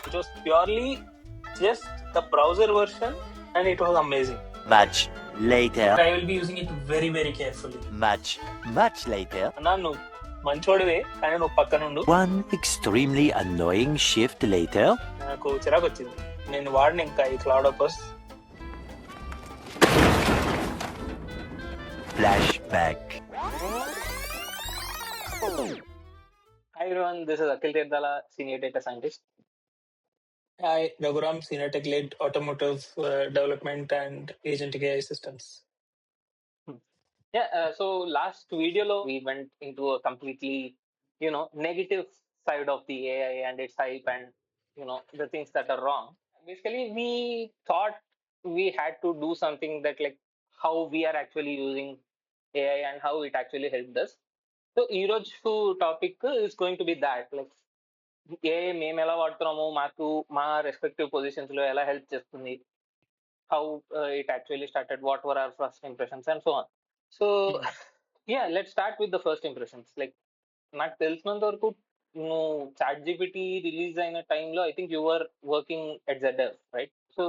It was purely just the browser version and it was amazing. Much later. I will be using it very, very carefully. Much later. నన్ను మంచోడివే కానీ నువ్వు పక్కనుండు. One extremely annoying shift later. నాకు చిరాకు వచ్చింది. నేను వాడిన ఇంకా ఈ క్లౌడోపస్. Flashback. Hi everyone, this is Akhil Terdala, Senior Data Scientist. Hi, Raghuram, Senior Tech Lead, Automotive Development and Agentic AI Systems. So last video we went into a completely, negative side of the AI and its hype and, the things that are wrong. Basically, we thought we had to do something that like how we are actually using AI and how it actually helped us. So ఈరోజు topic is going to be that, like AI మేము ఎలా వాడుతున్నాము, మాకు మా respective positions లో ఎలా help చేస్తుంది, how it actually started, what were our first impressions and so on. So yeah, let's start with the first impressions. Like నాకు తెలిసినంత వరకు నువ్వు చాట్ జీపీటీ రిలీజ్ అయిన టైంలో I think you were working at ZF, right? So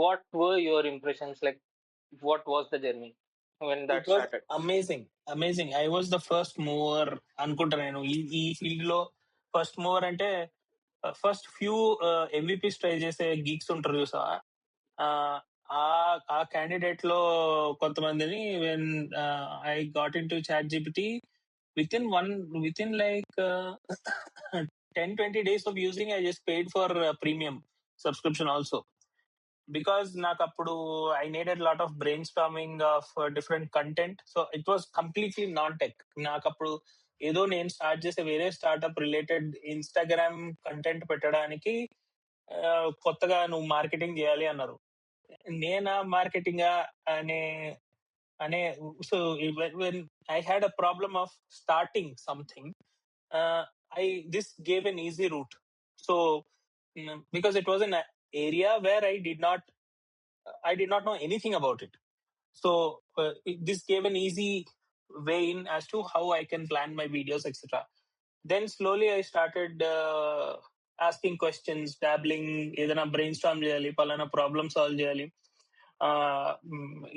what were your impressions, like what was the journey when that It was started? amazing. I was the first mover అనుకుంటా. నేను ఈ field లో first mover అంటే first few MVPs try చేసే geeks ఉంటారు చూసా, ఆ candidate లో కొంతమందిని when I got into ChatGPT within like 10-20 days of using, I just paid for premium subscription also, because నాకు అప్పుడు I needed a lot of brainstorming of different content, so it was completely non-tech. నాకు అప్పుడు ఏదో నేను start చేసే వేరే startup related Instagram content పెట్టడానికి కొత్తగా నువ్వు మార్కెటింగ్ చేయాలి అన్నారు. నేనా మార్కెటింగ్ అనే so when I had a problem of starting something, this gave an easy route. So because it was an area where I did not know anything about it, so this gave an easy way in as to how I can plan my videos, etc. Then slowly I started asking questions, dabbling, ఏదైనా brainstorm చేయాలి, పలానా problem solve చేయాలి,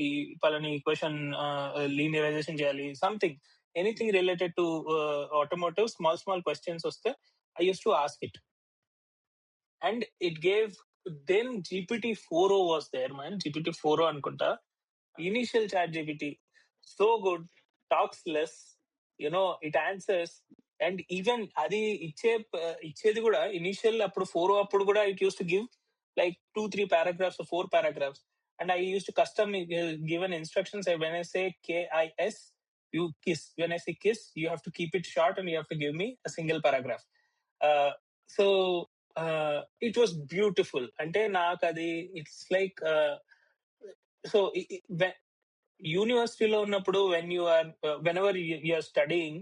ఈ పలానా equation linearisation చేయాలి, something anything related to automotive small questions వస్తే I used to ask it, and it gave. Then GPT-4o was there, man. GPT-4o అనుకుంటా, initial chat GPT, so good, talks less, it answers, and even అది ఇచ్చేది కూడా initial అప్పుడు 4 అప్పుడు కూడా it used to give like 2-3 paragraphs or 4 paragraphs, and I used to custom given instructions. When I say KIS, you kiss. When I say kiss, you have to keep it short and you have to give me a single paragraph. So it was beautiful. అంటే నాకు అది it's like so యూనివర్సిటీలో ఉన్నప్పుడు whenever you are studying,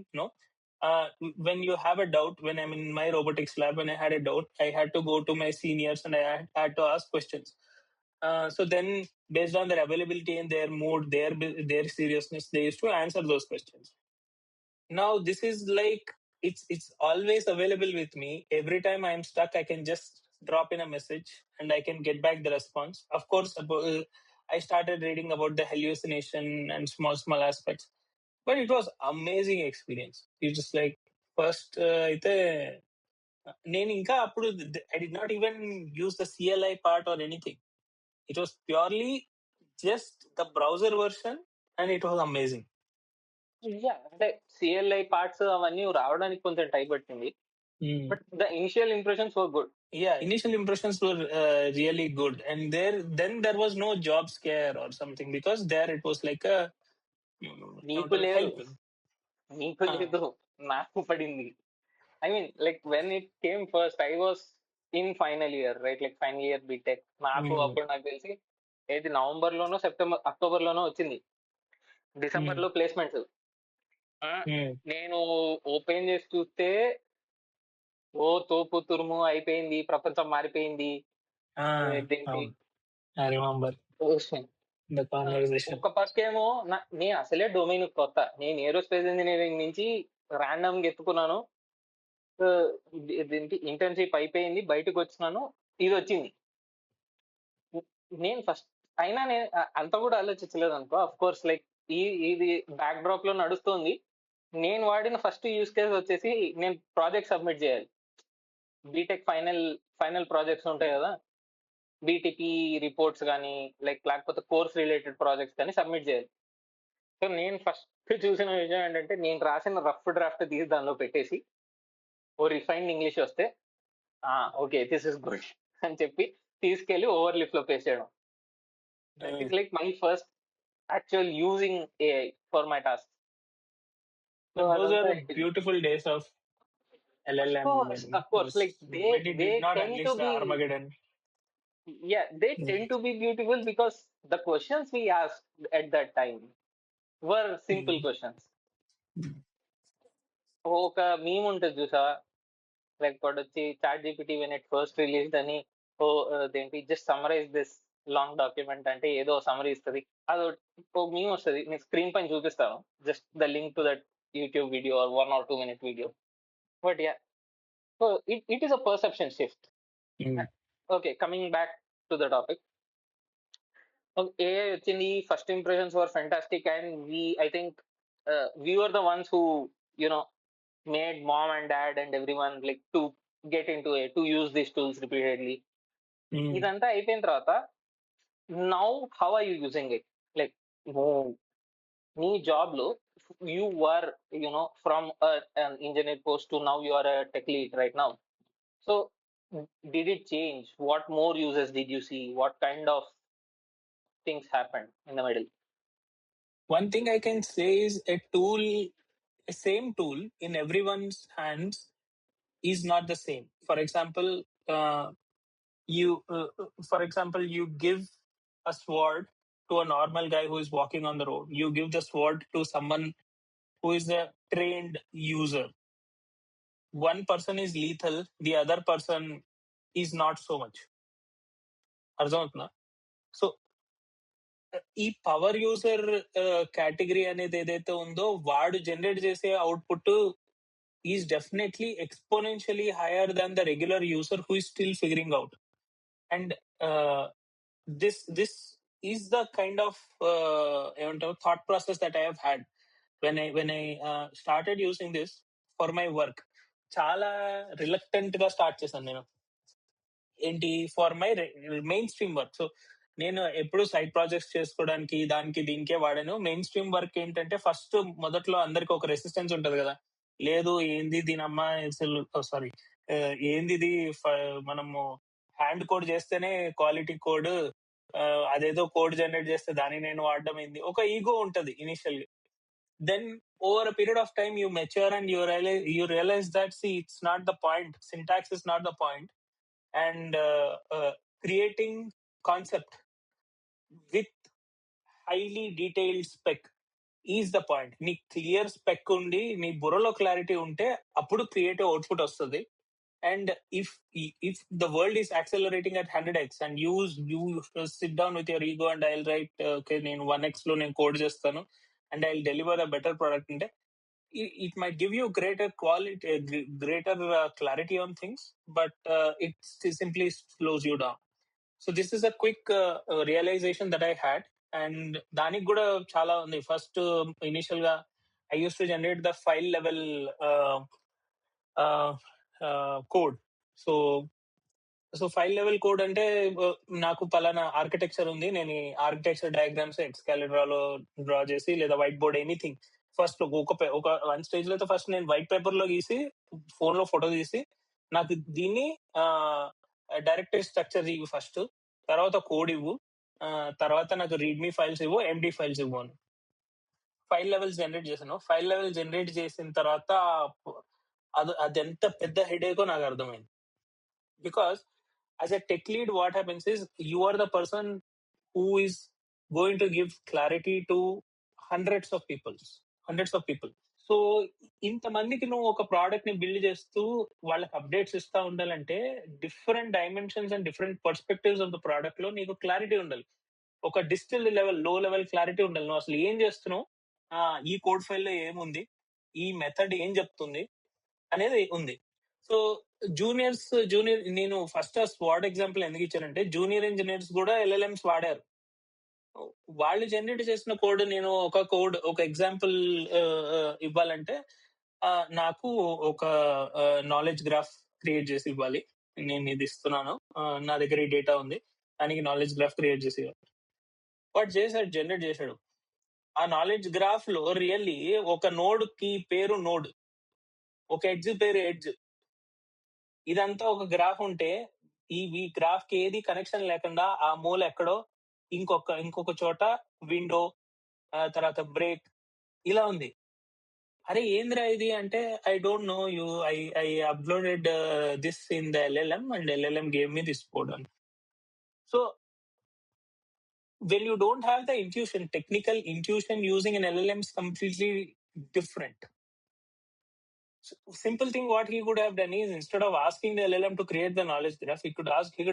when you have a doubt, when I'm in my robotics lab, when I had a doubt, I had to go to my seniors and I had to ask questions. So then based on their availability and their mood, their seriousness, they used to answer those questions. Now this is like it's always available with me. Every time I'm stuck, I can just drop in a message and I can get back the response. Of course, I started reading about the hallucination and small aspects, but it was amazing experience. It just like first అయితే నేను ఇంకా అప్పుడు I did not even use the CLI part or anything. It was purely just the browser version and it was amazing. అంటే CLI parts అవన్నీ రావడానికి కొంచెం time పట్టింది, but the initial impressions were good. Initial impressions were really good, and then there was no job scare or something, because there it was like a నీకు లేదు నాకు పడింది. I mean, like when it came first, I was in final year, right? Like final year BTech. అప్పుడు నాకు తెలిసి ఏది November లోనో October లోనో వచ్చింది. డిసెంబర్ లో ప్లేస్మెంట్స్. నేను ఓపెన్ చేసి చూస్తే ఓ తోపు తురుము అయిపోయింది, ప్రపంచం మారిపోయింది. ఒక పక్కేమో నేను అసలే డొమైన్ కొత్త, నేను ఏరోస్పేస్ ఇంజనీరింగ్ నుంచి ర్యాండమ్ గా ఎత్తుకున్నాను, దీనికి ఇంటర్న్షిప్ అయిపోయింది, బయటకు వచ్చినాను, ఇది వచ్చింది. నేను ఫస్ట్ అయినా నేను అంత కూడా ఆలోచించలేదు అనుకో. అఫ్ కోర్స్ లైక్ ఇది బ్యాక్ డ్రాప్ లో నడుస్తుంది. నేను వాడిన ఫస్ట్ యూస్ కేస్ వచ్చేసి నేను ప్రాజెక్ట్ సబ్మిట్ చేయాలి. బీటెక్ ఫైనల్ ప్రాజెక్ట్స్ ఉంటాయి కదా, బీటీపీ రిపోర్ట్స్ కానీ లేకపోతే కోర్స్ రిలేటెడ్ ప్రాజెక్ట్స్ కానీ సబ్మిట్ చేయాలి. సో నేను ఫస్ట్ చూసిన విషయం ఏంటంటే, నేను రాసిన రఫ్ డ్రాఫ్ట్ తీసి దానిలో పెట్టేసి ఓ రిఫైన్డ్ ఇంగ్లీష్ వస్తే ఓకే దిస్ ఇస్ గుడ్ అని చెప్పి తీసుకెళ్లి ఓవర్ లిఫ్ట్ లో పేస్ట్ చేయడం. That is like my first actual using AI for my task. Those are beautiful days of LLM. Of course, like when it they did not tend unleash to the be, Armageddon. they tend to be beautiful because the questions we asked at that time were simple questions. ఒక meme ఉంటుంది చూసా, లేకపోతే వచ్చి ChatGPT when it first released అని, దేంటి just summarize this long document అంటే ఏదో summary ఇస్తుంది. అది ఓ మీమ్ వస్తుంది, నేను స్క్రీన్ పైన చూపిస్తాను, just the link to that YouTube video or 1 or 2 minute video. But ya, so it is a perception shift. Okay, coming back to the topic. AI వచ్చింది, first impressions were fantastic, and I think we were the ones who, you know, made mom and dad and everyone like to get into it, to use these tools repeatedly. ఇదంతా అయిపోయిన తర్వాత now how are you using it? Like నీ job లో you were from an engineer post to now you are a tech lead right now. So did it change? What more uses did you see? What kind of things happened in the middle? One thing I can say is a same tool in everyone's hands is not the same. For example, you give a sword to a normal guy who is walking on the road. You give the sword to someone who is a trained user. One person is lethal, the other person is not so much. అర్థమవుతుందా? So ఈ power user category అనేది ఏదైతే ఉందో, వాడు generate చేసే output is definitely exponentially hire than the regular user who is still figuring out. And this is the kind of thought process that I have had when I started using this for my work. చాలా reluctant గా start చేశాను నేను, ఏంటి, for my main stream work. So నేను ఎప్పుడు side projects చేసుకోవడానికి దానికి దీనికే వాడాను. మెయిన్ స్ట్రీమ్ వర్క్ ఏంటంటే, ఫస్ట్ మొదట్లో అందరికి ఒక రెసిస్టెన్స్ ఉంటది కదా, లేదు ఏంది దీనమ్మ సారీ ఏంది ఇది, మనము హ్యాండ్ కోడ్ చేస్తేనే క్వాలిటీ కోడ్, అదేదో కోడ్ జనరేట్ చేస్తే దాన్ని నేను వాడడం ఏంది, ఒక ఈగో ఉంటది ఇనిషియల్ గా. Then over a period of time you mature and you realize that, see, it's not the point, syntax is not the point, and creating concept with highly detailed spec is the point. నీ clear spec ఉండి నీ బుర్రలో clarity ఉంటే అప్పుడు creative output వస్తుంది. And if the world is accelerating at 100x and you sit down with your ego and I'll write, okay, నేను 1x లో నేను కోడ్ చేస్తాను and I'll deliver a better product అంటే, it might give you greater quality, greater clarity on things, but it simply slows you down. So this is a quick realization that I had, and దానికి కూడా చాలా ఉంది. First initial గా I used to generate the file level code. So file level code అంటే, నాకు పలానా architecture ఉంది, నేను ఈ ఆర్కిటెక్చర్ డయాగ్రామ్స్ ఎక్స్కాలిబ్రాలో డ్రా చేసి, లేదా వైట్ బోర్డ్ ఎనీథింగ్, ఫస్ట్ ఒక వన్ స్టేజ్ లో అయితే ఫస్ట్ నేను వైట్ పేపర్ లో గీసి, ఫోన్ లో ఫోటో తీసి, నాకు దీన్ని డైరెక్టరీ స్ట్రక్చర్ ఇవ్వు ఫస్ట్, తర్వాత కోడ్ ఇవ్వు, తర్వాత నాకు రీడ్మీ ఫైల్స్ ఇవ్వు, ఎండి ఫైల్స్ ఇవ్వు అని ఫైల్ లెవెల్స్ జనరేట్ చేశాను. ఫైల్ లెవెల్ జనరేట్ చేసిన తర్వాత అది ఎంత పెద్ద హెడేకో నాకు అర్థమైంది. Because as a tech lead, what happens is you are the person who is going to give clarity to hundreds of people. So ఇంతమందికి నువ్వు ఒక ప్రోడక్ట్ ని బిల్డ్ చేస్తూ వాళ్ళకి అప్డేట్స్ ఇస్తా ఉండాలంటే, different dimensions and different perspectives of the product లో నీకు క్లారిటీ ఉండాలి. ఒక డిస్టిల్ లెవెల్, లో లెవెల్ క్లారిటీ ఉండాలి. నువ్వు అసలు ఏం చేస్తున్నావు, ఈ కోడ్ ఫైల్ లో ఏముంది, ఈ మెథడ్ ఏం చెప్తుంది అనేది ఉంది. సో జూనియర్ నేను ఫస్ట్ స్వాట్ ఎగ్జాంపుల్ ఎందుకు ఇచ్చానంటే జూనియర్ ఇంజనీర్స్ కూడా ఎల్ఎల్ఎంస్ వాడారు. వాళ్ళు జనరేట్ చేసిన కోడ్ నేను ఒక ఎగ్జాంపుల్ ఇవ్వాలంటే నాకు ఒక నాలెడ్జ్ గ్రాఫ్ క్రియేట్ చేసి ఇవ్వాలి. నేను ఇది ఇస్తున్నాను, నా దగ్గర ఈ డేటా ఉంది, దానికి నాలెడ్జ్ గ్రాఫ్ క్రియేట్ చేసి ఇవ్వాలి. వాడు చేశాడు, జనరేట్ చేశాడు. ఆ నాలెడ్జ్ గ్రాఫ్ లో రియల్లీ ఒక నోడ్ కి పేరు నోడ్, ఒక ఎడ్జ్ పేరు ఎడ్జ్, ఇదంతా ఒక గ్రాఫ్ ఉంటే ఈ గ్రాఫ్ కి ఏది కనెక్షన్ లేకుండా ఆ మూల ఎక్కడో ఇంకొక చోట విండో, తర్వాత బ్రేక్ ఇలా ఉంది. అరే ఏంద్రా ఇది అంటే I don't know you I uploaded this in the LLM and LLM gave me this code అని. So when you don't have the intuition, technical intuition using an LLM is completely different. So, simple thing what he could have done is instead of asking the LLM to create the knowledge graph, he could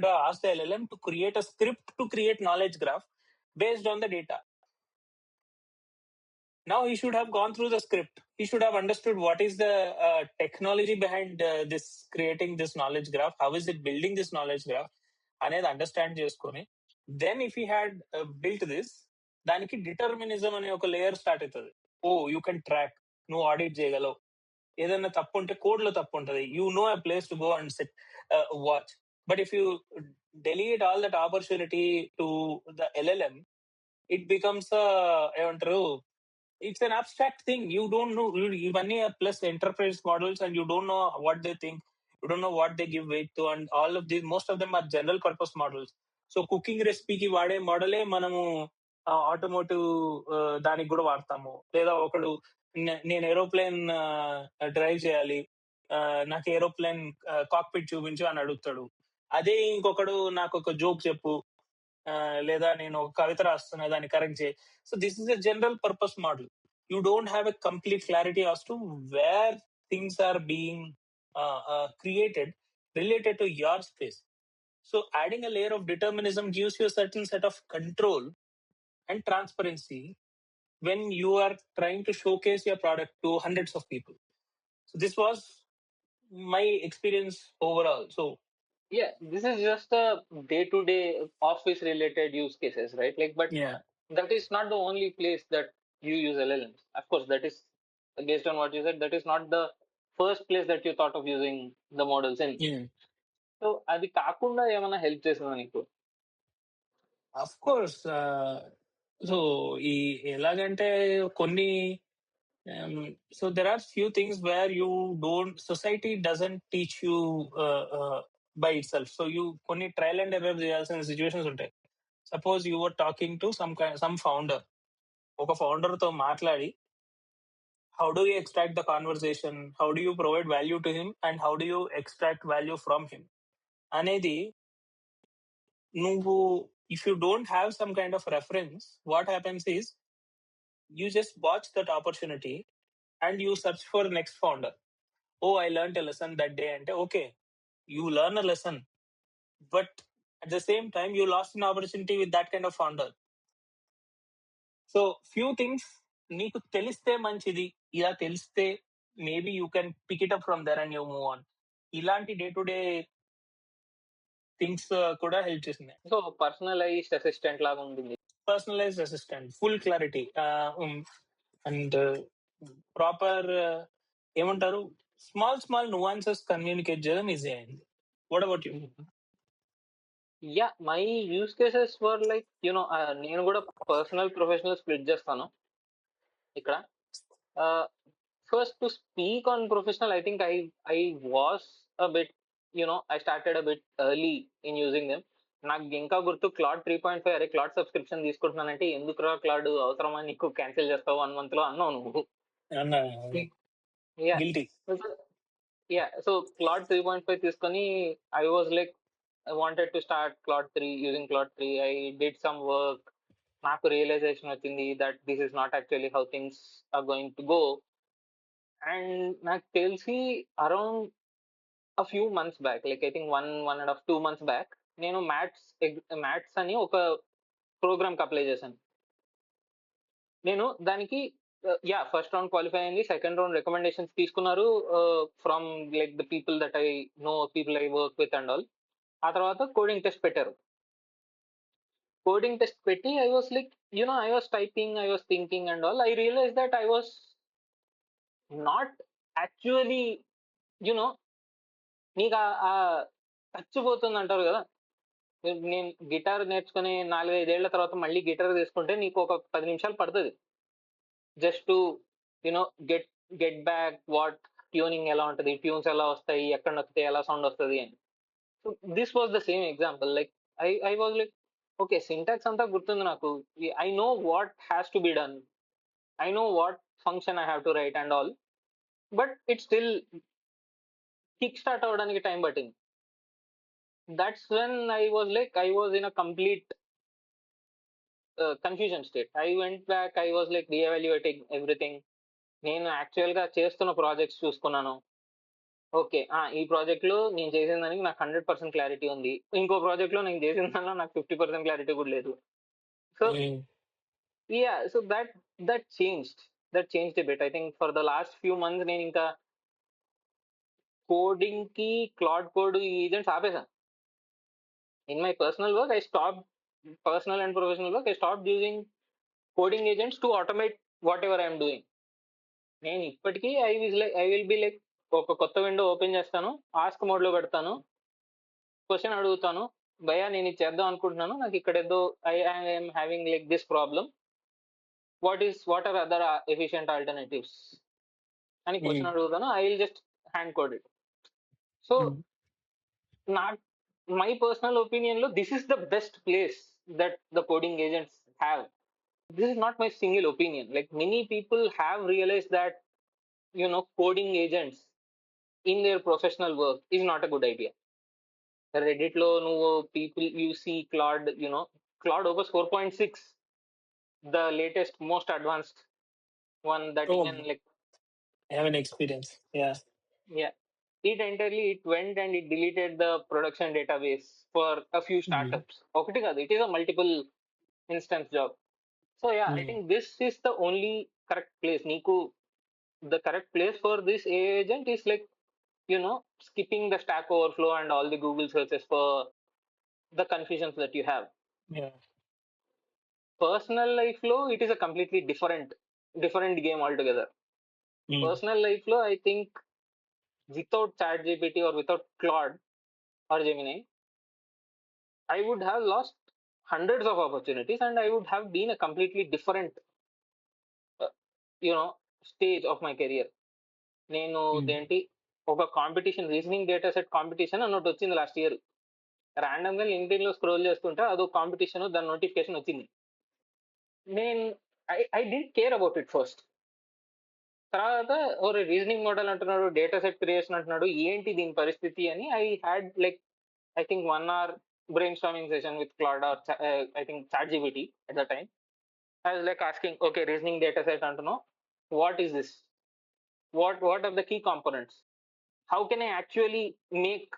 have asked the LLM to create a script to create knowledge graph based on the data. Now he should have gone through the script. He should have understood what is the technology behind this creating this knowledge graph. How is it building this knowledge graph? అనేది understand చేసుకొని then if you had built this, దానికి determinism అనే ఒక layer start అవుతుంది. Oh you can track, నువ్వు audit చేయగలవు, ఏదైనా తప్పు ఉంటే కోడ్ లో తప్పు ఉంటుంది, you know a place to go and set watch. But if you delegate all that opportunity to the LLM, it becomes ఏమంటారు, it's an abstract thing. You don't know, ఇవన్నీ plus enterprise models and you don't know what they think, you don't know what they give weight to, and all of these most of them are general purpose models. So cooking రెసిపీకి వాడే మోడలే మనము automotive దానికి కూడా వాడతాము. లేదా ఒకడు నేను ఏరోప్లేన్ డ్రైవ్ చేయాలి, నాకు ఏరోప్లేన్ కాక్పిట్ చూపించు అని అడుగుతాడు. అదే ఇంకొకడు నాకు ఒక జోక్ చెప్పు, లేదా నేను ఒక కవిత రాస్తున్నా దాన్ని కరెక్ట్ చేయి. So this is a general purpose model. You don't have a complete clarity as to where things are being created related to your space. So adding a layer of determinism gives you a certain set of control and transparency when you are trying to showcase your product to hundreds of people. So this was my experience overall. So Yeah, this is just a day-to-day office related use cases, right? Like, but yeah, that is not the only place that you use LLMs. Of course, that is based on what you said, that is not the first place that you thought of using the models in. yeah. So అది కాకుండా ఏమైనా help చేసిందా నీకు? Of course. So ఈ ఎలాగంటే కొన్ని so there are few things where you don't, society doesn't teach you by itself. So you కొన్ని trial and error చేయాల్సిన సిచ్యువేషన్స్ ఉంటాయి. Suppose you were talking to some founder, ఒక founder తో మాట్లాడి how do you extract the conversation, how do you provide value to him, and how do you extract value from him అనేది నువ్వు, if you don't have some kind of reference, what happens is you just watch that opportunity and you search for next founder. Oh, I learned a lesson that day. And okay, you learn a lesson, but at the same time you lost an opportunity with that kind of founder. So few things నీకు తెలిస్తే మంచిది, ఇలా తెలిస్తే maybe you can pick it up from there and you move on. ఇలాంటి day to day things కూడా help చేసింది. So personalised assistant లాగా ఉంటుంది. Personalised assistant, full clarity and proper ఏమంటారు, స్మాల్ నువాన్సెస్ కమ్యూనికేట్ చేయడం ఈజీ అయింది. What about you? Yeah, my use cases were like నేను కూడా పర్సనల్ ప్రొఫెషనల్ స్ప్లిట్ చేస్తాను ఇక్కడ. First to speak on professional, I think I was a bit I started a bit early in using them. నాకు ఇంకా గుర్తు Claude 3.5, అరే Claude subscription తీసుకుంటున్నానంటే ఎందుకురా Claude అవసరమా నీకు, క్యాన్సిల్ చేస్తావు 1 month లో అన్నావు నువ్వు. యా సో క్లాడ్ 3.5 తీసుకొని I was like I wanted to start Claude 3, using Claude 3. I did some work. నాకు రియలైజేషన్ వచ్చింది that this is not actually how things are going to go. And నాకు తెలిసి around a few months back, like I think 1.5-2 months back, నేను maths అని ఒక programme కి apply చేశాను. నేను దానికి ఫస్ట్ రౌండ్ క్వాలిఫై అయింది, సెకండ్ రౌండ్ రికమెండేషన్స్ తీసుకున్నారు from like the people that I know, people I work with and all. ఆ తర్వాత కోడింగ్ టెస్ట్ పెట్టారు. కోడింగ్ టెస్ట్ పెట్టి I was like I was typing, I was thinking and all. I realise that I was not actually you know నీకు ఆ చచ్చిపోతుంది అంటారు కదా. నేను గిటార్ నేర్చుకుని 4-5 ఏళ్ల తర్వాత మళ్ళీ గిటార్ తీసుకుంటే నీకు ఒక 10 నిమిషాలు పడుతుంది just to get get back what tuning ఎలా ఉంటుంది, ట్యూన్స్ ఎలా వస్తాయి, ఎక్కడ నొక్కితే ఎలా సౌండ్ వస్తుంది అని. So this was the same example. Like I was like okay, syntax అంతా గుర్తుంది నాకు, I know what has to be done, I know what function I have to write and all, but it still kick start అవ్వడానికి time పట్టింది. That's when I was like I was in a complete confusion state. I went back, I was like reevaluating everything. నేను actual గా చేస్తున్న projects చూసుకున్నాను. Okay, ఈ project లో నేను చేసిన దానికి నాకు 100% క్లారిటీ ఉంది, ఇంకో ప్రాజెక్ట్ లో నేను చేసిన దానిలో నాకు 50% క్లారిటీ కూడా లేదు. So so that changed a bit. I think for the last few months నేను ఇంకా కోడింగ్ కి క్లాడ్ కోడ్ ఈ ఏజెంట్స్ ఆపేసాను. In my personal work personal and professional work, I stopped using coding agents to automate whatever I am doing. నేను ఇప్పటికీ I will be like ఒక కొత్త window open చేస్తాను, ఆస్క్ మోడ్ లో పెడతాను, క్వశ్చన్ అడుగుతాను, భయ్యా నేను ఇది చేద్దాం అనుకుంటున్నాను, నాకు ఇక్కడ ఏదో I'm having like this problem, what are other efficient alternatives అని క్వశ్చన్ అడుగుతాను. I will just hand code it. So not my personal opinion lo, this is the best place that the coding agents have. This is not my single opinion. Like many people have realized that coding agents in their professional work is not a good idea. Reddit lo nuvo people you see Claude Opus 4.6, the latest most advanced one that you can like I have an experience. Yeah. It went and it deleted the production database for a few startups. Okati kaadu, it is a multiple instance job. So I think this is the only correct place. Niku, the correct place for this AI agent is like skipping the Stack Overflow and all the Google searches for the confusions that you have. Yeah. Personal life lo, it is a completely different game altogether. Personal life lo, I think without ChatGPT or without Claude or Gemini, I would have lost hundreds of opportunities and I would have been a completely different stage of my career. నేను దేంటి ఒక competition, reasoning data set competition అన్నట్టు వచ్చింది last year. Random గా LinkedIn లో scroll చేస్తుంటే అదో competition, దాని notification వచ్చింది. నేను I didn't care about it first. తర్వాత ఒక రీజనింగ్ మోడల్ అంటున్నాడు, డేటా సెట్ క్రియేషన్ అంటున్నాడు, ఏంటి దీని పరిస్థితి అని I had like I think 1 hour brainstorming session with Claude or I think ChatGPT at the time. I was like asking, okay, reasoning data set antuno, what is this? What are the key components? How can I actually make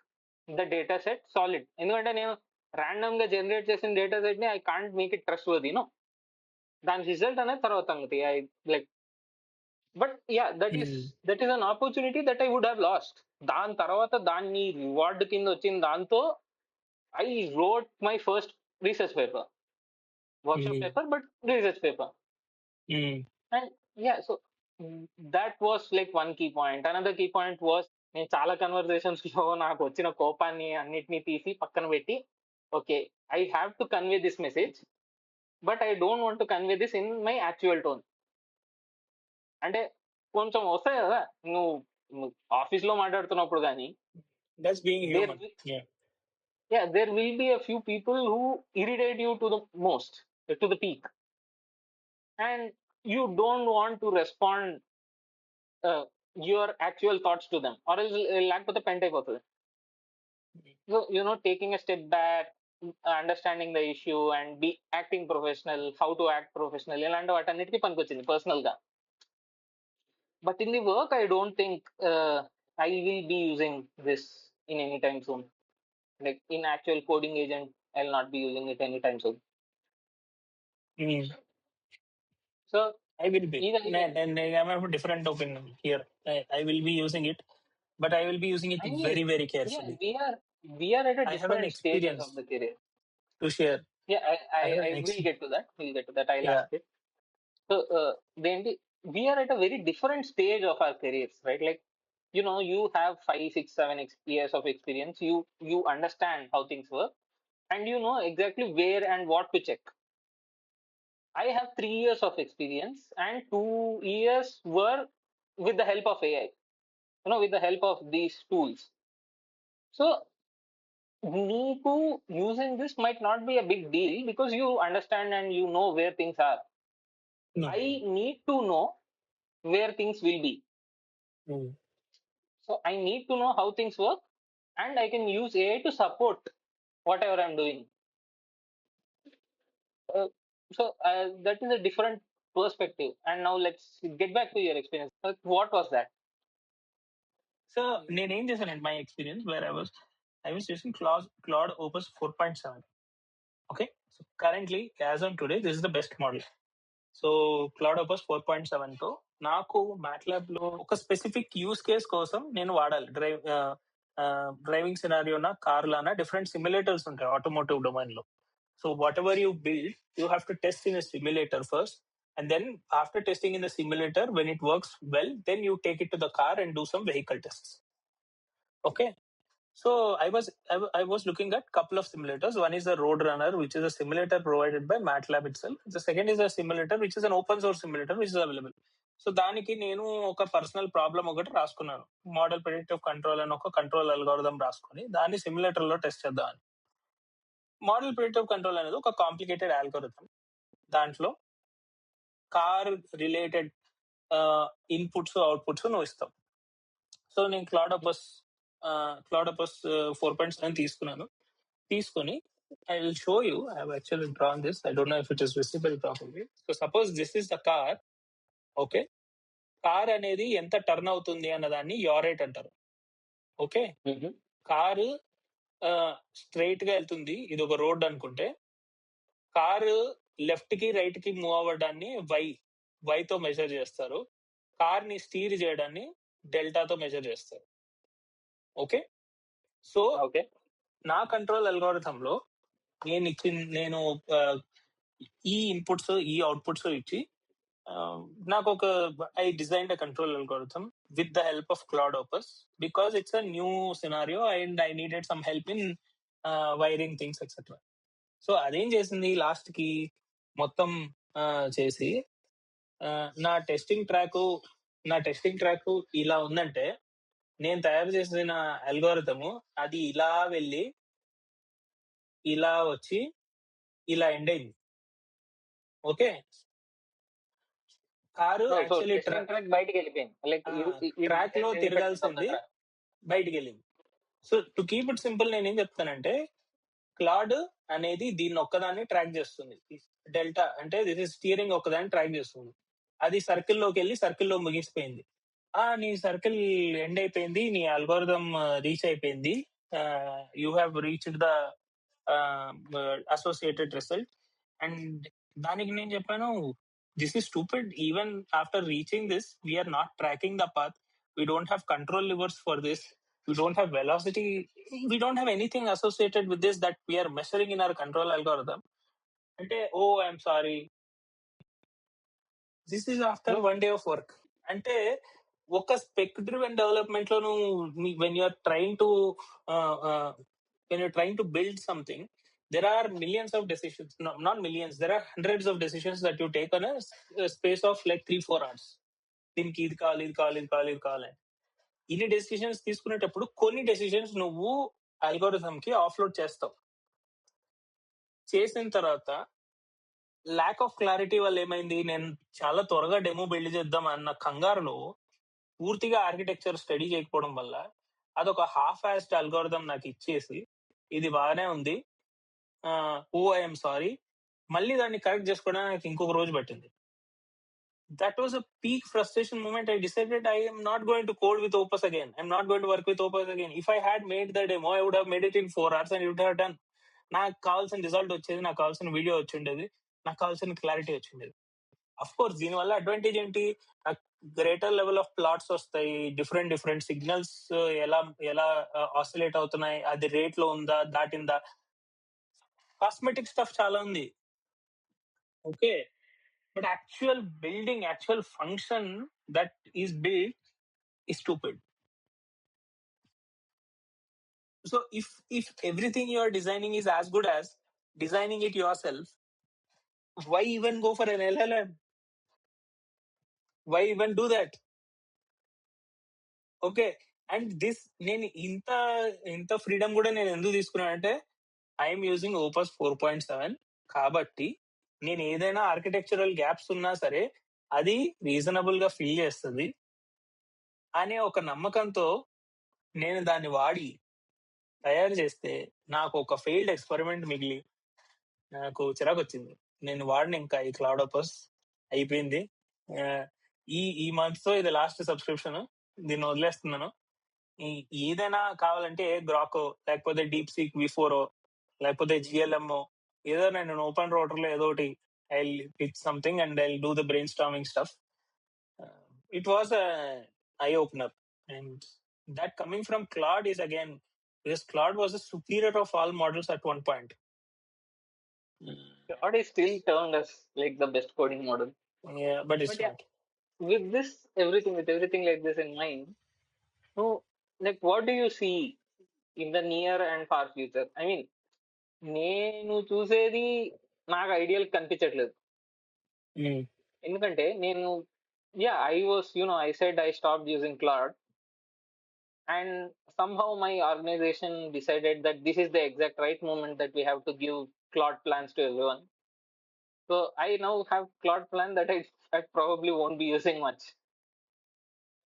the data set solid? ఎందుకంటే నేను random గా generate చేసిన data set ని I can't make it trustworthy, దాని result అనేది తర్వాత సంగతి. I like but that is an opportunity that I would have lost. దాని తర్వాత దాన్ని రివార్డ్ కింద వచ్చిన దాంతో I wrote my first research paper, workshop paper, but research paper. And so that was like one key point. Another key point was, నేను చాలా conversations లో నాకు వచ్చిన కోపాన్ని అన్నిటినీ తీసి పక్కన పెట్టి, okay, I have to convey this message, but I don't want to convey this in my actual tone. అంటే కొంచెం వస్తాయి కదా నువ్వు ఆఫీస్ లో మాట్లాడుతున్నప్పుడు కానీ, there will be a few people who irritate you to the most, to the peak, and you don't want to respond your actual thoughts to them, or else లేకపోతే పెంట్ అయిపోతుంది. So taking a step back, understanding the issue and be acting professional, how to act professional, ఇలాంటి వాటన్నిటికీ పనికొచ్చింది personal గా. But in the work, I don't think I will be using this in any time soon. Like in actual coding agent, I'll not be using it anytime soon. So I will be. Either And I have a different opinion here. I will be using it, but I will be using it I mean, very, very yeah, carefully. we are at a I have an different stages of experience the career. to share. Yeah, I have an I will get to that. We'll get to that. I'll Yeah. ask it. So we are at a very different stage of our careers, right? Like, you have 5, 6, 7 years of experience. You understand how things work, and you know exactly where and what to check. I have 3 years of experience, and 2 years were with the help of AI. With the help of these tools. So me too using this might not be a big deal because you understand and you know where things are. No. I need to know where things will be. Mm. So I need to know how things work, and I can use AI to support whatever I'm doing. That is a different perspective. And now let's get back to your experience. What was that? So నేనేం చేశానంటే my experience where I was using Claude Opus 4.7. Okay, so currently as on today this is the best model. So Claude Opus 4.7 తో నాకు MATLAB లో ఒక specific use case కోసం నేను వాడాలి. Driving సినారియోనా, car లానా different simulators ఉంటాయి ఆటోమోటివ్ డొమైన్ లో. So what ever you build you have to test in a simulator first, and then after testing in the simulator, when it works well, then you take it to the car and do some vehicle tests. Okay, so I was looking at couple of simulators. One is the Roadrunner, which is a simulator provided by MATLAB itself. The second is a simulator which is an open source simulator which is available. So దానికి నేను ఒక personal problem ఒకటి రాసుకున్నాను. Model predictive control అని ఒక control algorithm రాసుకొని దాన్ని simulator లో టెస్ట్ చేద్దామని. మోడల్ ప్రెడిక్టివ్ కంట్రోల్ అనేది ఒక కాంప్లికేటెడ్ అల్గోరిథం. దాంట్లో కార్ రిలేటెడ్ ఇన్పుట్స్ అవుట్పుట్స్ నువ్వు ఇస్తావు. సో నేను క్లౌడ్ ఆపస్ 4.7 తీసుకొని I will show you. I have actually drawn this. I don't know if it is visible properly. So suppose this is the car. Okay, car అనేది ఎంత turn అవుతుంది అన్నదాన్ని యారేట్ అంటారు. Okay, car straight గా వెళ్తుంది, ఇది ఒక రోడ్ అనుకుంటే, కారు లెఫ్ట్ కి రైట్ కి మూవ్ అవ్వడాన్ని వైతో మెజర్ చేస్తారు, కార్ ని స్టీర్ చేయడాన్ని డెల్టాతో మెజర్ చేస్తారు. ఓకే, సో నా కంట్రోల్ అల్గోరిథం లో నేను ఈ ఇన్పుట్స్ ఈ అవుట్పుట్స్ ఇచ్చి నాకు ఒక I designed a control algorithm with the help of Claude Opus because it's a new scenario and I needed some help in wiring things etcetera. So అదేం చేసింది లాస్ట్ కి మొత్తం చేసి నా టెస్టింగ్ ట్రాక్ ఇలా ఉందంటే నేను తయారు చేసిన అల్గోరిథము అది ఇలా వెళ్ళి ఇలా వచ్చి ఇలా ఎండ్ అయింది. ఓకే, కారు యాక్చువల్లీ ట్రాక్ లో తిరగాల్సింది బయటికి వెళ్ళింది. So to keep it simple నేనేం చెప్తానంటే క్లాడ్ అనేది దీన్ని ఒక్కదాన్ని ట్రాక్ చేస్తుంది. డెల్టా అంటే దిస్ ఇస్ స్టీరింగ్ ఒక్కదాన్ని ట్రాక్ చేస్తుంది. అది సర్కిల్లోకి వెళ్ళి సర్కిల్లో ముగిసిపోయింది. నీ సర్కిల్ ఎండ్ అయిపోయింది, నీ అల్గోరిథం రీచ్ అయిపోయింది, you have reached the associated result. And దానికి నేను చెప్పాను, this is stupid. Even after reaching this we are not tracking the path, we don't have control levers for this, we don't have velocity, we don't have anything associated with this that we are measuring in our control algorithm. Ante I'm sorry, this is after 1 day of work. Ante oka spec driven development lo when you are trying to build something, there are millions of decisions, not millions, there are hundreds of decisions that you take on a space of like 3-4 hours. దీనికి ఇది కావాలి. ఇన్ని decisions తీసుకునేటప్పుడు కొన్ని decisions నువ్వు algorithm కి off-load చేస్తావు. చేసిన తర్వాత ల్యాక్ ఆఫ్ క్లారిటీ వల్ల ఏమైంది, నేను చాలా త్వరగా డెమో బిల్డ్ చేద్దాం అన్న కంగారులో పూర్తిగా ఆర్కిటెక్చర్ స్టడీ చేయకపోవడం వల్ల అదొక హాఫ్ యాస్డ్ అల్గోరిథం నాకు ఇచ్చేసి ఇది బాగానే ఉంది, ఐఎమ్ సారీ, మళ్ళీ దాన్ని కరెక్ట్ చేసుకోవడానికి నాకు ఇంకొక రోజు పట్టింది. That was a peak frustration moment. I decided I am not going to code with Opus again. I'm not going to work with Opus again. If I had made the demo, I would have made it in 4 hours and it would have done. నాకు కావాల్సిన result వచ్చేది, నాకు కావాల్సిన video వచ్చి ఉండేది, నాకు కావాల్సిన clarity వచ్చిండేది. Of course దీనివల్ల అడ్వాంటేజ్ ఏంటి, గ్రేటర్ లెవెల్ ఆఫ్ ప్లాట్స్ వస్తాయి, డిఫరెంట్ డిఫరెంట్ సిగ్నల్స్ ఎలా ఎలా ఆసిలేట్ అవుతున్నాయి, అది రేట్ లో ఉందా దాటిందా, కాస్మెటిక్ స్టఫ్ చాలా ఉంది. Okay, but actual building, actual function that is build is stupid. So if everything you are designing is as good as designing it yourself, why even go for an LLM? Why even do that? Okay, and this నేను ఇంత ఇంత freedom కూడా నేను ఎందుకు తీసుకున్నానంటే I'm using opus 4.7, కాబట్టి నేను ఏదైనా architectural gaps ఉన్నా సరే అది రీజనబుల్ గా ఫిల్ చేస్తుంది అనే ఒక నమ్మకంతో నేను దాన్ని వాడి తయారు చేస్తే నాకు ఒక ఫెయిల్డ్ ఎక్స్పెరిమెంట్ మిగిలి నాకు చిరాకు వచ్చింది. నేను వాడిన ఇంకా ఈ క్లౌడ్ ఓపస్ అయిపోయింది. ఆ, ఈ మంత్ తో ఇది లాస్ట్ సబ్స్క్రిప్షన్, దీన్ని వదిలేస్తున్నాను. ఏదైనా కావాలంటే గ్రాకో లేకపోతే డీప్ సీక్ V4 లేకపోతే జిఎల్ఎం ఏదో నేను ఓపెన్ రౌటర్ లో ఏదో ఒకటి I pick something and I do the brainstorming stuff. It was eye opener, and that coming from Claude is again, because Claude was the superior of all models at one point. Claude is still termed as like the best coding model. Yeah, but it's But yeah, not. with this with everything like this in mind, so like what do you see in the near and far future? I mean, నేను చూసేది నాకు ideal కనిపించట్లేదు. Mm. ఎందుకంటే నేను I said I stopped using Claude, and somehow my organization decided that this is the exact right moment that we have to give Claude plans to everyone. So I now have Claude plan that I probably won't be using much.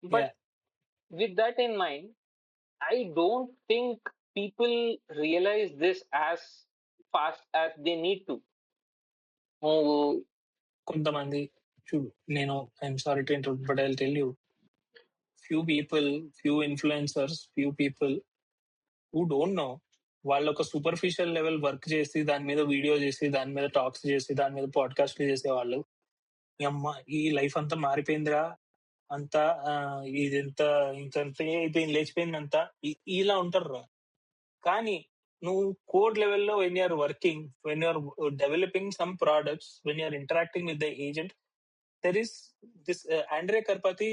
But Yeah, with that in mind, I don't think people realize this as fast as they need to. Oh, కొంతమంది చూడు, నేను I'm sorry to interrupt but I will tell you, few people, few influencers, few people who don't know, వాళ్ళు ఒక superficial level work చేసి దాని మీద video చేసి దాని మీద టాక్స్ చేసి దాని మీద పాడ్కాస్ట్లు చేసే వాళ్ళు, ఈ అమ్మ ఈ లైఫ్ అంతా మారిపోయిందిరా, అంతా ఇది ఎంత ఇంత అయిపోయింది, లేచిపోయింది అంతా, ఇలా ఉంటారు రా. కానీ నువ్వు కోడ్ లెవెల్లో when you're working, when you're developing some products, when you're interacting with the agent, there is this Andrej Karpathy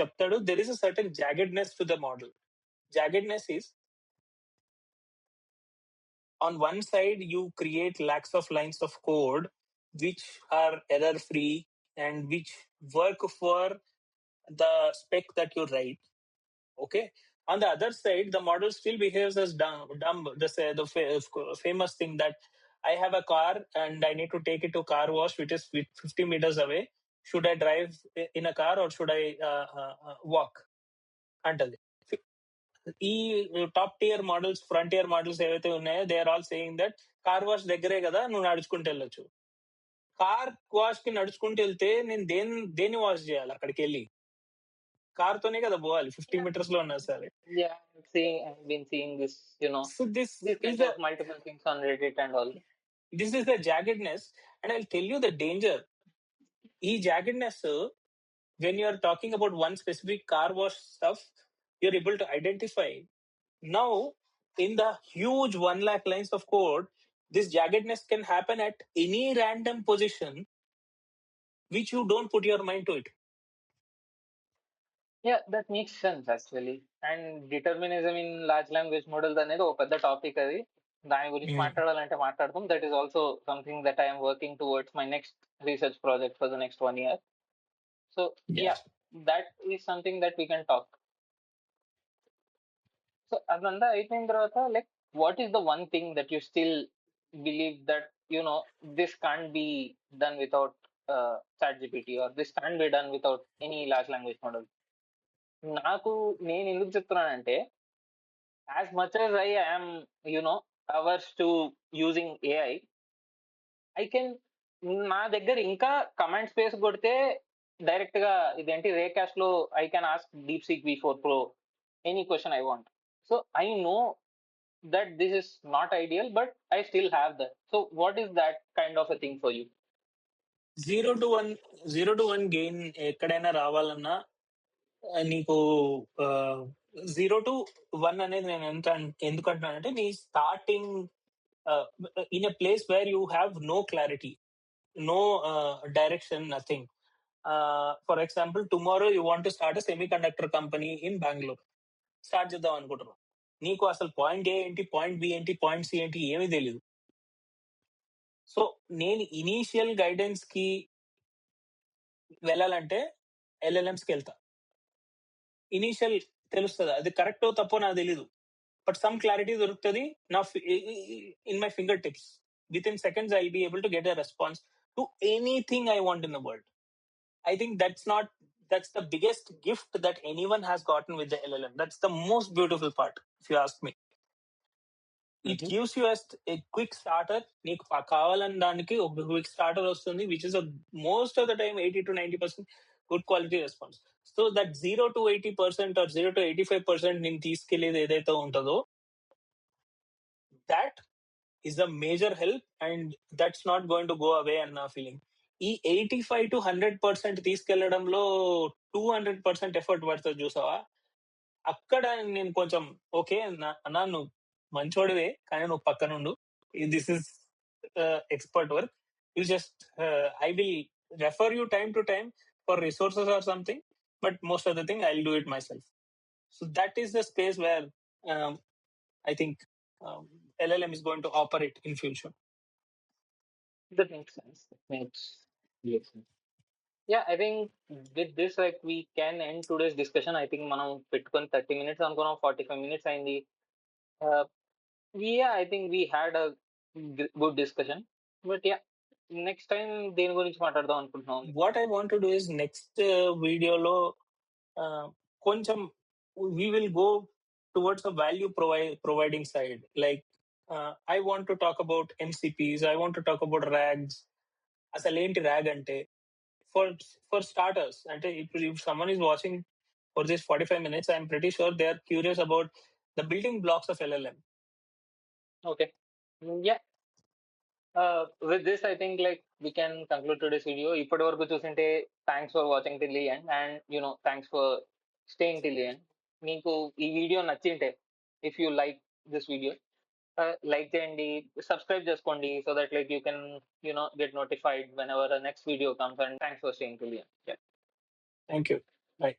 చెప్తాడు, there is a certain jaggedness to the model. Jaggedness is, on one side you create lakhs of lines of code which are error free and which work for the spec that you write. Okay, on the other side the model still behaves as dumb. The famous thing that I have a car and I need to take it to car wash which is 50 meters away. Should I drive in a car or should I walk? Until ఈ top tier models, frontier models ఏవైతే ఉన్నాయో, they are all saying that car wash దగ్గరే కదా, నువ్వు నడుచుకుంటూ వెళ్ళొచ్చు. Car wash కి నడుచుకుంటూ వెళ్తే నేను దేన్ని వాష్ చేయాలి? అక్కడికి వెళ్ళి కార్ తోనే కదా పోవాలి, 50 మీటర్స్ లో ఉన్నా సరే. yeah, I've been seeing this, so this this is kind of multiple things on Reddit and all. The jaggedness, and I will tell you the danger. ఈ jaggedness, when you are talking about one specific car wash stuff, you're able to identify. Now, in the huge 1 lakh lines of code, this jaggedness can happen at any random position which you don't put your mind to it. Yeah, that makes sense actually. And determinism in large language models అనేది ఒక పెద్ద topic. అది దాని గురించి మాట్లాడాలంటే మాట్లాడతాం. That is also something that I am working towards my next research project for the next 1 year. So yeah, that is something that we can talk. So అదంతా అయిపోయిన తర్వాత, like what is the one thing that you still believe that this can't be done without ChatGPT, or this can't be done without any large language model? నేను ఎందుకు చెప్తున్నానంటే, as much as I am averse to using AI, I can నా దగ్గర ఇంకా command space కొడితే direct గా ఇదేంటి రేకాస్ట్ లో I can ask deep seek V4 Pro any question I want. So I know that this is not ideal, but I still have that. So what is that kind of a thing for you? Zero to one gain ఎక్కడైనా రావాలన్నా నీకు 0 to 1 అనేది నేను ఎందుకు అంటున్నానంటే నీ starting in a place where you have no clarity, no direction, nothing. For example tomorrow you want to start semiconductor company in Bengaluru start చేద్దాం అనుకుంటున్నావు. నీకు అసలు పాయింట్ ఏ ఏంటి, పాయింట్ బి ఏంటి, పాయింట్ సి ఏంటి ఏమీ తెలియదు. సో నేను ఇనీషియల్ గైడెన్స్ కి వెళ్ళాలంటే LLMs కి వెళ్తా. ఇనీషియల్ తెలుస్తుంది, అది కరెక్టో తప్పో నాకు తెలీదు, బట్ సమ్ క్లారిటీ దొరుకుతుంది నా in my finger tips. With in seconds I be able to get a response to anything I want in the world. I think that's the biggest gift that anyone has gotten with the LLM. That's the most beautiful part, if you ask me. It gives you a quick starter. నీకు కావాలని దానికి ఒక quick starter వస్తుంది, which is most of the time 80 to 90% good quality response. So that 0 to 80% or 0 to 85% నేను తీసుకెళ్లేది ఏదైతే ఉంటుందో that is a major help and that's not going to go away అన్న ఫీలింగ్. ఈ 85 to 100% తీసుకెళ్లడంలో 200% ఎఫర్ట్ పడుతుంది చూసావా, అక్కడ నేను కొంచెం ఓకే అన్నా నువ్వు మంచోడివే కానీ నువ్వు పక్కనుండు, this is expert work, you just I will refer you time to time for resources or something, but most of the thing I will do it my self. So that is the space where I think LLM is going to operate in future. That makes sense. Yes. Yeah, I think with this, like, we can end today's discussion. I think మనం పెట్టుకొని 30 minutes అనుకున్నాం, 45 minutes అయింది. Yeah, I think we had a good discussion. But yeah, next time దేని గురించి మాట్లాడదాం అనుకుంటున్నాం. What I want to do is next video లో కొంచెం we will go towards a value providing side. Like I want to talk about MCPs, I want to talk about RAGs. అసలు ఏంటి RAG అంటే for starters, అంటే ఇప్పుడు if someone is watching for this 45 minutes, I'm pretty sure they are curious about the building blocks of LLM. Okay. Yeah. With this, I think like we can conclude today's video. ఇప్పటి వరకు చూసింటే thanks for watching till the end and thanks for staying till the end. మీకు ఈ video నచ్చింటే, if you like this video, like చేయండి, subscribe చేసుకోండి, so that like you can get notified whenever next video comes. And thanks for staying till the end. Thank you. Bye.